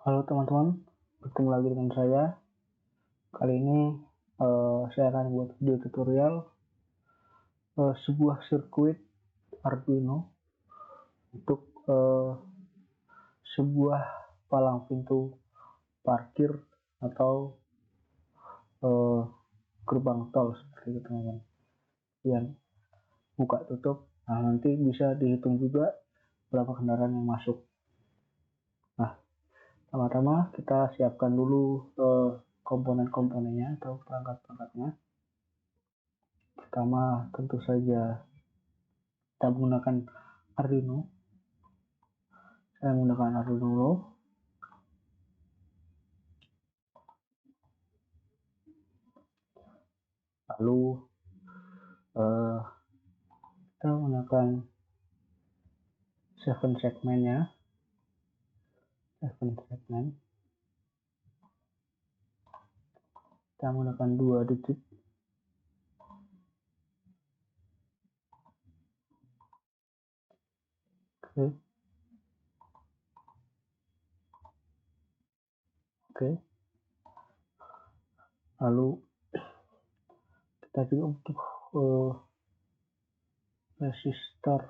Halo teman-teman, bertemu lagi dengan saya. Kali ini saya akan buat video tutorial sebuah sirkuit Arduino untuk sebuah palang pintu parkir atau gerbang tol seperti itu teman-teman. Yang buka tutup, nah nanti bisa dihitung juga berapa kendaraan yang masuk. Nah, pertama-tama kita siapkan dulu komponen-komponennya atau perangkat-perangkatnya. Pertama tentu saja kita menggunakan Arduino. Saya menggunakan Arduino. Lalu kita menggunakan 7 segmennya. 7 segmen. Kita menggunakan 2 digit. Oke. Lalu kita juga butuh resistor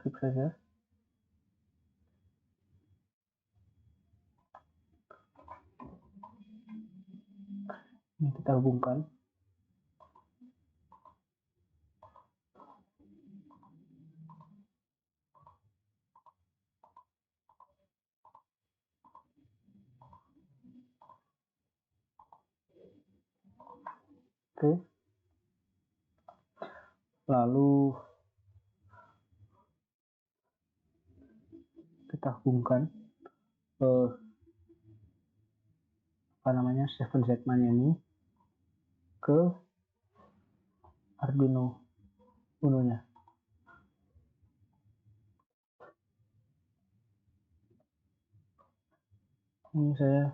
tip saja. Ini kita hubungkan. Oke. Lalu kita hubungkan 7 segmen ini ke Arduino Uno-nya. Ini saya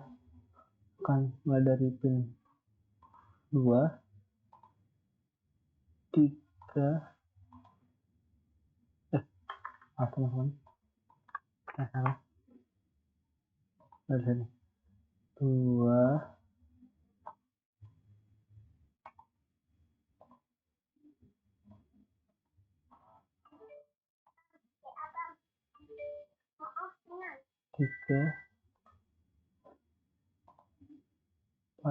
akan mulai dari pin 2, 3, teman-teman, salah dari sini, 2, 3, 4,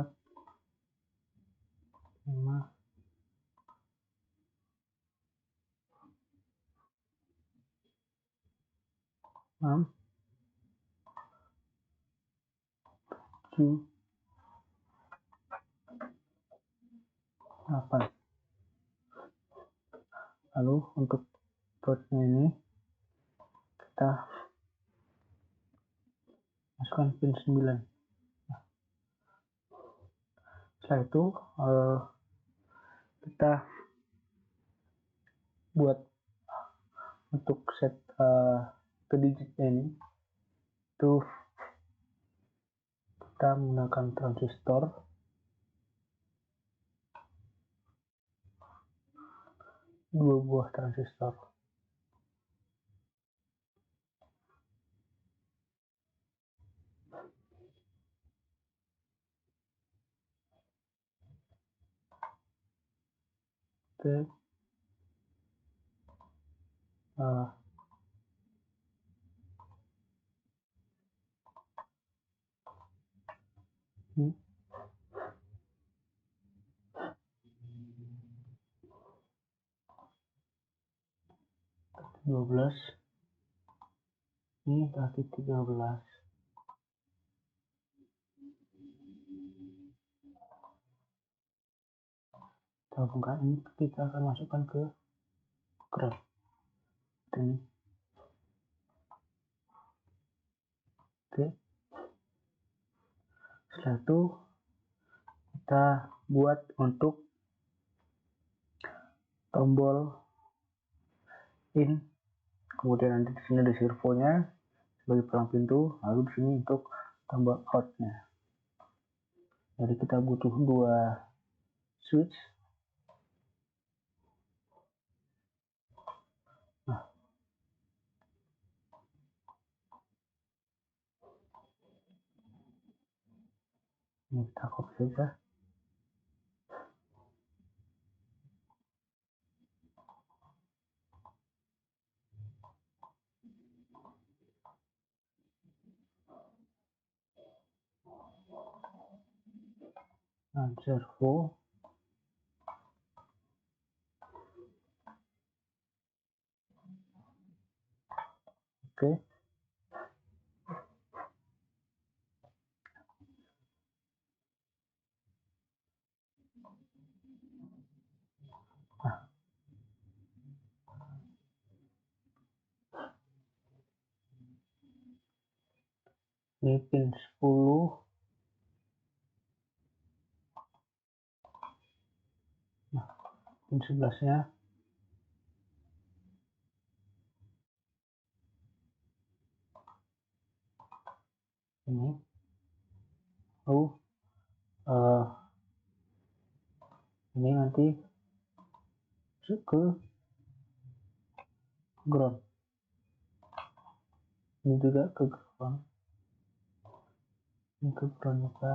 5, 6, 7, 8. Lalu untuk bautnya ini kita masukkan pin 9. Setelah itu kita buat untuk set ke digitnya ini, itu kita menggunakan transistor. Dua buah transistor. Oke. Ini 12. Ini kaki 13. Kita hubungkan ini, kita akan masukkan ke ground ini. Oke. Setelah itu kita buat untuk tombol in, kemudian nanti di sini ada servonya sebagai palang pintu, lalu di sini untuk tombol outnya. Jadi kita butuh 2 switch. Nah, Ini kita copy saja. Nah, servo. Oke. Nah, ini pin 10. Nah, pin 11-nya. Ini. Lalu ini nanti ke ground. Ini juga ke ground. Ini ke ground juga.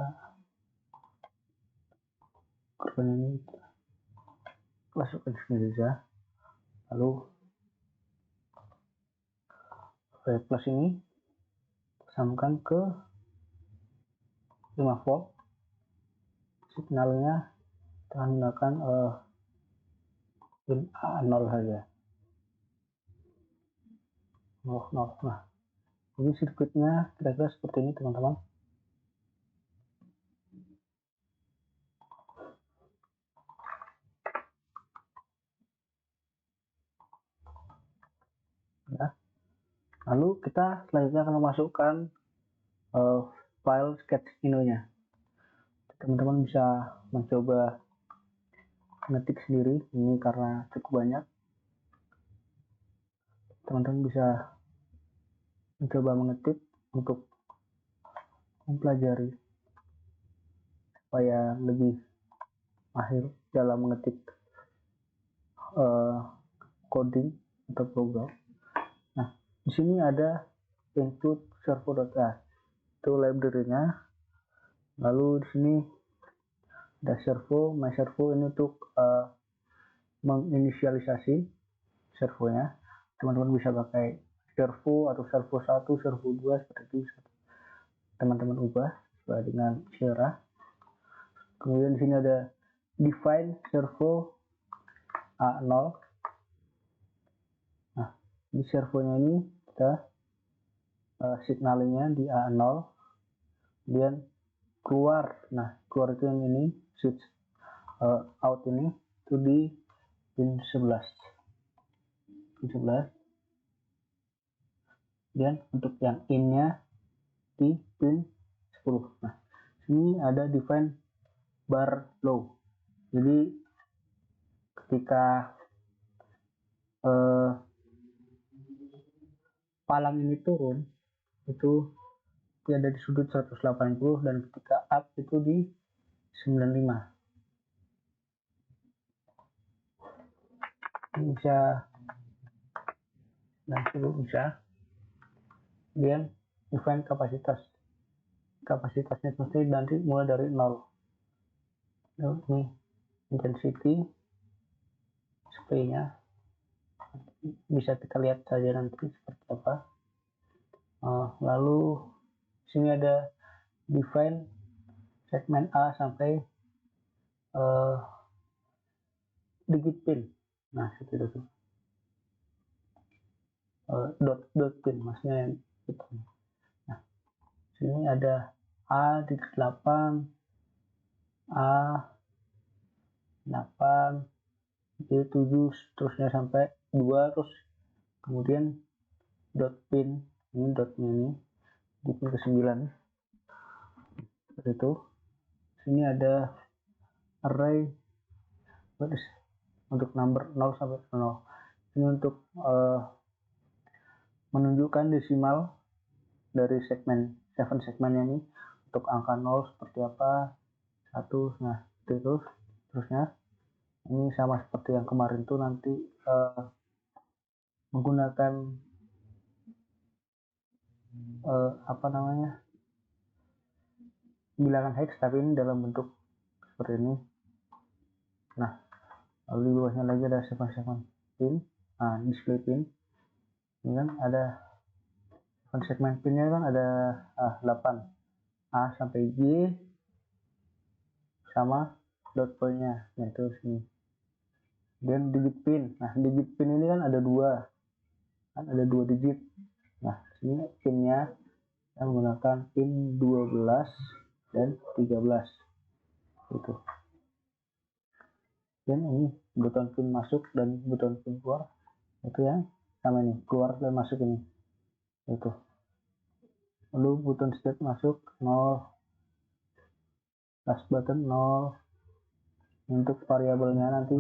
Ground ini masukkan sini saja. Lalu plus ini samakan ke 5 volt. Signalnya kita gunakan pin A0 saja. 0. Nah, ini sirkuitnya kira-kira seperti ini, teman-teman. Ya. Lalu kita selanjutnya akan memasukkan file sketch nya. Teman-teman bisa mencoba ngetik sendiri, ini karena cukup banyak. Teman-teman bisa mencoba mengetik untuk mempelajari supaya lebih mahir dalam mengetik coding atau program. Nah, di sini ada include servo.h, itu library-nya. Lalu di sini ada servo, my servo ini untuk menginisialisasi servonya. Teman-teman bisa pakai servo atau servo 1, servo 2 seperti itu. Teman-teman ubah sesuai dengan selera. Kemudian di sini ada define servo A0. Nah, di servonya ini kita signalnya di A0. Kemudian keluar. Nah, keluar itu yang ini switch out ini itu di pin 11. Pin 11. Dan untuk yang in-nya di pin 10. Nah, sini ada define bar low. Jadi ketika palang ini turun itu ada di sudut 180 dan ketika up itu di 95. Ini bisa dan sudah bisa. Kemudian define kapasitasnya pasti nanti mulai dari 0. Ini intensity display-nya bisa kita lihat saja nanti seperti apa. Lalu sini ada define segmen A sampai digit pin. Nah, seperti itu. Dot pin maksudnya yang itu. Nah, sini ada A8, A8, B7, terusnya sampai 2, terus kemudian dot pin, ini dotnya ini di pin ke 9. Seperti itu. Sini ada array untuk number 0 sampai 0. Ini untuk menunjukkan desimal dari segmen 7 segmennya ini, untuk angka 0 seperti apa, 1. Nah, itu terusnya ini sama seperti yang kemarin tuh, nanti menggunakan apa namanya, bilangan hex, tapi ini dalam bentuk seperti ini. Nah, lalu di bawahnya lagi ada segmen pin, display pin. Ini kan ada segmen pinnya kan ada 8, A sampai G sama dot point-nya, yaitu sini. Dan digit pin. Nah, digit pin ini kan ada dua, digit. Nah, sini pinnya kita menggunakan pin 12 dan 13 itu. Dan ini button pin masuk dan button pin keluar, itu yang sama ini, keluar dan masuk ini itu. Lalu button state masuk 0, last button 0. Untuk variabelnya nanti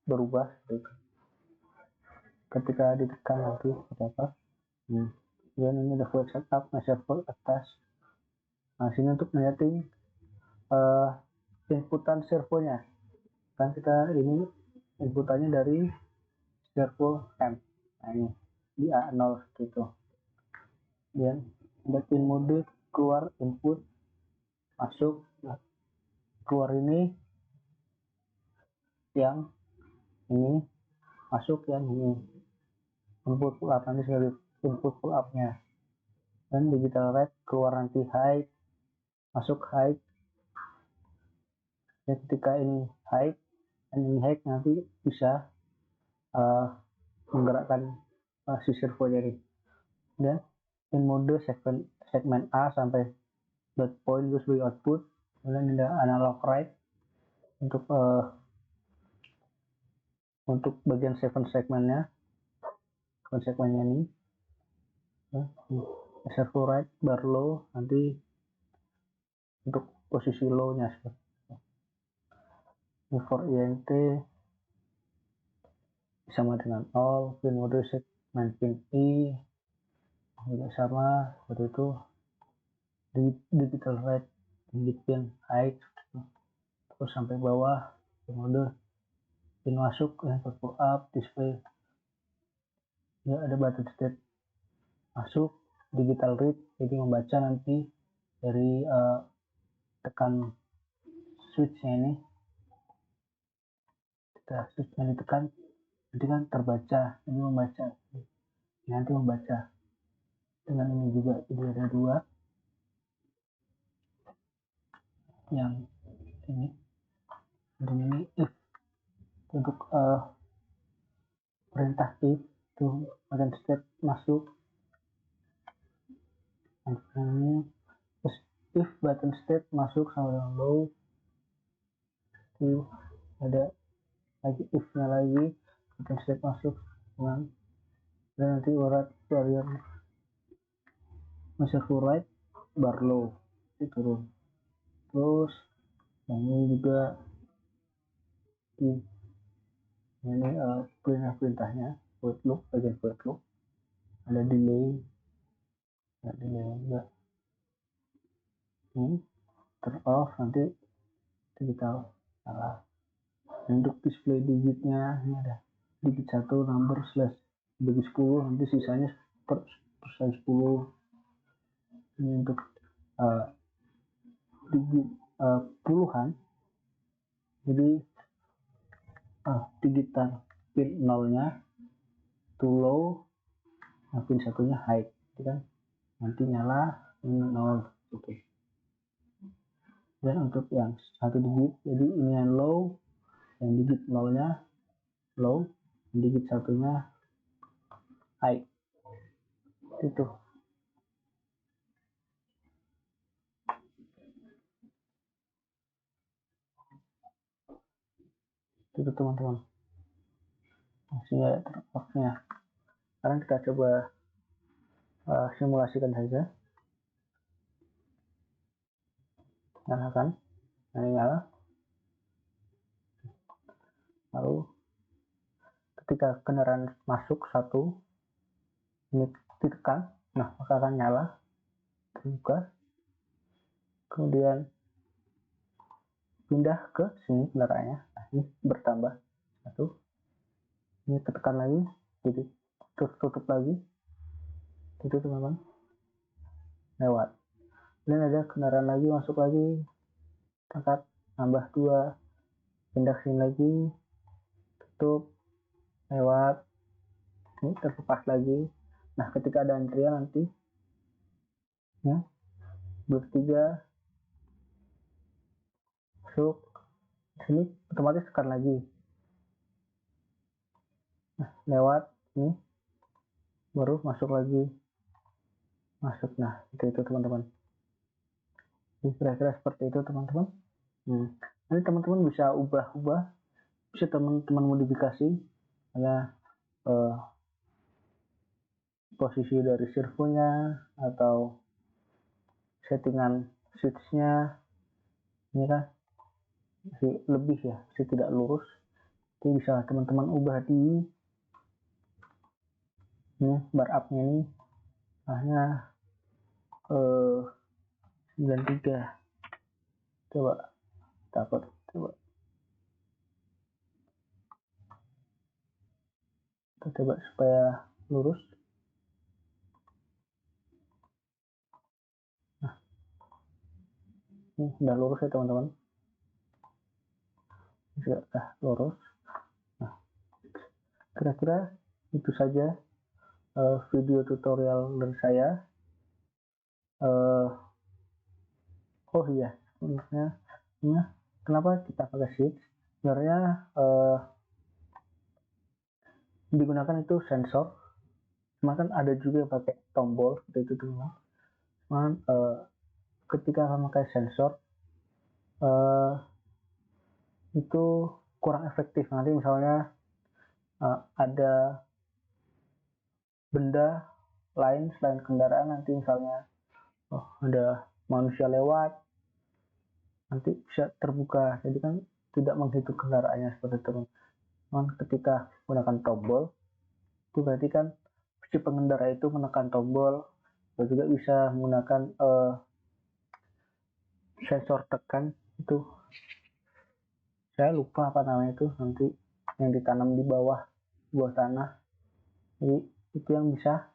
berubah gitu. Ketika ditekan nanti seperti apa. Dan ini ada void setup, measure atas. Nah, sini untuk menyeting inputan servonya. Kan kita ini inputannya dari servo M. Nah, ini di A0 gitu. Dan ada pin mode keluar input, masuk. Nah, keluar ini yang ini, masuk yang ini. Input pull up, nanti sebagai input pull up nya. Dan digital write keluar nanti high, masuk high. Dan ketika ini high dan ini high, nanti bisa menggerakkan si servo jadi. Dan in mode segmen A sampai dot point itu sebagai output. Kemudian ada analog write untuk bagian segmennya ini. Servo write bar low nanti untuk posisi low nya seperti for INT sama dengan all. Pin mode segmen pin I juga sama seperti itu. Digital write digit pin high terus sampai bawah. Pin mode pin masuk input pull up display ya, ada button state masuk. Digital read jadi membaca nanti dari tekan switchnya ini. Kita switchnya ditekan nanti kan terbaca, ini membaca, nanti membaca dengan ini juga. Jadi ada dua yang ini dan ini if untuk perintah if itu button state masuk. Ini terus if button state masuk sama dengan low, itu ada lagi if nya lagi, button state masuk dengan, dan nanti urat barrier measure write bar low itu turun. Terus yang ini juga ini perintahnya void loop, bagian void loop ada delay juga. Ini turn off, nanti kita salah. Untuk display digitnya ini ada digit 1 number slash bagi 10, nanti sisanya persen 10. Ini untuk digit puluhan, jadi digital pin 0 nya to low, pin 1 nya high, gitu kan, nanti nyala ini 0 gitu. Dan untuk yang 1 digit, jadi ini yang low, yang digit 0 nya low, digit 1 nya high itu. Itu teman-teman, masih ada terpaknya. Sekarang kita coba simulasikan saja. Nyalakan, nyala. Lalu ketika kendaraan masuk 1 ini ditekan, nah maka akan nyala, terbuka. Kemudian pindah ke sini kendaraannya, nah ini bertambah 1, ini tekan lagi, jadi tutup lagi, itu teman-teman, lewat. Kemudian ada kendaraan lagi masuk lagi, angkat, tambah 2, pindah sini lagi, tutup, lewat, ini terlepas lagi. Nah, ketika ada antrian nanti ya, bertiga masuk sini, otomatis tekan lagi, nah lewat ini baru masuk lagi, masuk. Nah itu teman-teman, kira-kira seperti itu teman-teman. Nanti teman-teman bisa ubah-ubah, bisa teman-teman modifikasi hanya posisi dari servonya atau settingan switchnya. Ini kan masih lebih ya, masih tidak lurus, jadi bisa teman-teman ubah di ini bar up-nya ini hanya 93. Coba takut, coba kita coba supaya lurus. Nah ini udah lurus ya teman-teman, sudah lurus. Nah kira-kira itu saja video tutorial dari saya. Oh iya, sebenarnya kenapa kita pakai switch? Sebenarnya digunakan itu sensor, cuma kan ada juga yang pakai tombol seperti itu teman-teman. Cuman ketika memakai sensor itu kurang efektif. Nanti misalnya ada benda lain selain kendaraan, nanti misalnya ada manusia lewat, nanti bisa terbuka, jadi kan tidak menghitung kendaraannya seperti itu. Cuman ketika menggunakan tombol itu berarti kan si pengendara itu menekan tombol, dan juga bisa menggunakan sensor tekan, itu saya lupa apa namanya itu, nanti yang ditanam di bawah tanah. Jadi itu yang bisa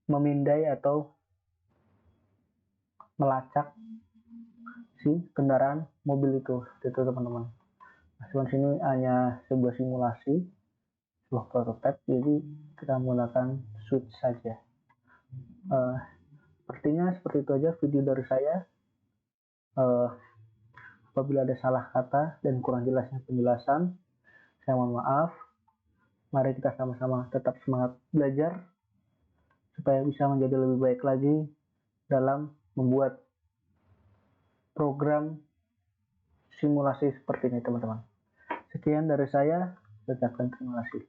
memindai atau melacak si kendaraan mobil itu teman-teman. Nah, cuman sini hanya sebuah simulasi, sebuah prototipe, jadi kita menggunakan switch saja. Sepertinya seperti itu aja video dari saya. Apabila ada salah kata dan kurang jelasnya penjelasan, saya mohon maaf. Mari kita sama-sama tetap semangat belajar supaya bisa menjadi lebih baik lagi dalam membuat program simulasi seperti ini teman-teman. Sekian dari saya, ucapkan terima kasih.